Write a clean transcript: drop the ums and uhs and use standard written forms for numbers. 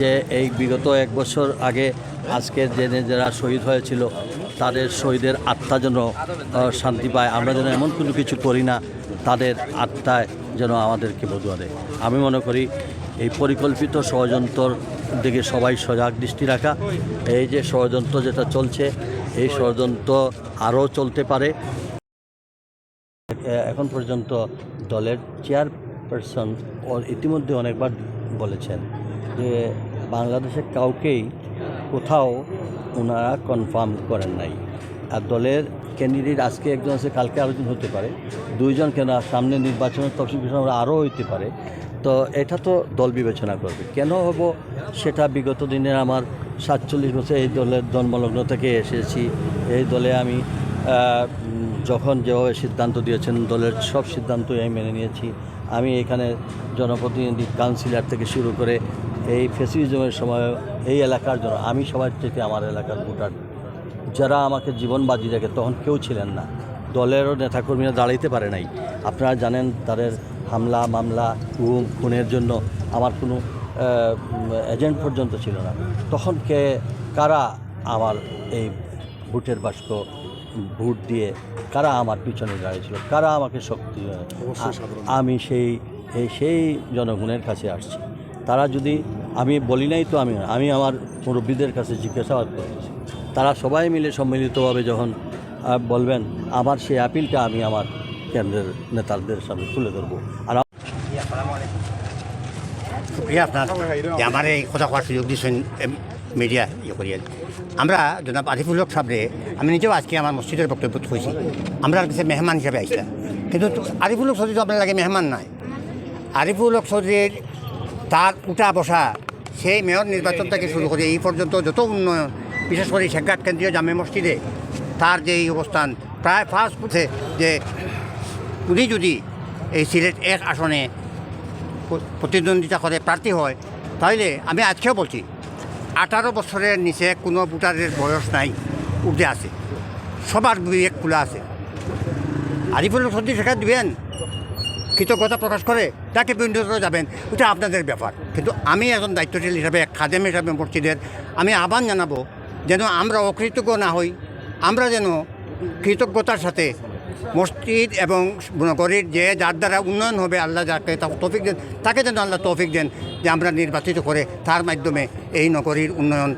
যে এই বিগত এক বছর আগে আজকের যারা শহীদ হয়েছিল তাদের শহীদের আত্মা যেন শান্তি পায়, আমরা যেন এমন কোনো কিছু করি না তাদের আত্মায় যেন আমাদেরকে বদুয়া দেয়। আমি মনে করি এই পরিকল্পিত ষড়যন্ত্রর দিকে সবাই সজাগ দৃষ্টি রাখা। এই যে ষড়যন্ত্র যেটা চলছে এই ষড়যন্ত্র আরও চলতে পারে। এখন পর্যন্ত দলের চেয়ারপারসন ইতিমধ্যে অনেকবার বলেছেন যে বাংলাদেশের কাউকেই কোথাও ওনারা কনফার্ম করেন নাই। আর দলের ক্যান্ডিডেট আজকে একজন আছে, কালকে আরেকজন হতে পারে, দুইজন কেন সামনে নির্বাচনের তফসিল ঘোষণা আরও হইতে পারে। তো এটা তো দল বিবেচনা করবে। কেন হব সেটা বিগত দিনের আমার 47 বছর এই দলের জন্মলগ্ন থেকে এসেছি। এই দলে আমি যখন যেভাবে সিদ্ধান্ত দিয়েছেন দলের সব সিদ্ধান্তই আমি মেনে নিয়েছি। আমি এখানে জনপ্রতিনিধি কাউন্সিলর থেকে শুরু করে এই ফ্যাসিজমের সময় এই এলাকার জন্য আমি সবার থেকে আমার এলাকার ভোটার যারা আমাকে জীবন বাজি রেখে তখন কেউ ছিলেন না, দলেরও নেতাকর্মীরা দাঁড়াইতে পারে নাই। আপনারা জানেন তাদের হামলা মামলা খুনের জন্য আমার কোনো এজেন্ট পর্যন্ত ছিল না। তখন কারা আমার এই ভোটের বাক্স ভোট দিয়ে কারা আমার পিছনে দাঁড়িয়েছিল, কারা আমাকে শক্তি, আমি সেই জনগণের কাছে আসছি। তারা যদি আমি বলি নাই তো আমি আমার মুরব্বীদের কাছে জিজ্ঞাসাবাদ করেছি। তারা সবাই মিলে সম্মিলিতভাবে যখন বলবেন আমার সেই আপিলটা আমি আমার কেন্দ্রের নেতাদের সামনে তুলে ধরবো। আর আপনার আমার এই কথা করার সুযোগ দিয়েছেন মিডিয়া করিয়া। আমরা জনাব আরিফুল হক সাহেবরে আমি নিজেও আজকে আমার মসজিদের বক্তব্য হয়েছি, আমরা কাছে মেহমান হিসাবে আসলাম। কিন্তু আরিফুল হক চৌধুরী তো আপনার লাগে মেহমান নাই। আরিফুল হক চৌধুরীর তার উঠা বসা সেই মেয়র নির্বাচন থেকে শুরু করে এই পর্যন্ত যত উন্নয়ন, বিশেষ করে শেখঘাট কেন্দ্রীয় জামে মসজিদে তার যে এই অবস্থান প্রায় ফার্স্ট বুথে যে উনি যদি এই সিলেট 1 আসনে প্রতিদ্বন্দ্বিতা করে প্রার্থী হয় তাহলে আমি আজকেও বলছি 18 বছরের নিচে কোনো ভোটারের বয়স নাই, উঠে আছে, সবার বিবেক খোলা আছে। আরিফুল চৌধুরী সেখানে দিবেন, কৃতজ্ঞতা প্রকাশ করে তাকে বিন্দুতে যাবেন, ওটা আপনাদের ব্যাপার। কিন্তু আমি একজন দায়িত্বশীল হিসাবে, খাদেম হিসাবে মসজিদের আমি আহ্বান জানাবো যেন আমরা অকৃতজ্ঞ না হই। আমরা যেন কৃতজ্ঞতার সাথে মসজিদ এবং নগরীর যে যার দ্বারা উন্নয়ন হবে আল্লাহ যাকে তৌফিক দেন, তাকে যেন আল্লাহ তৌফিক দেন যে আমরা নির্বাচিত করে তার মাধ্যমে এই নগরীর উন্নয়ন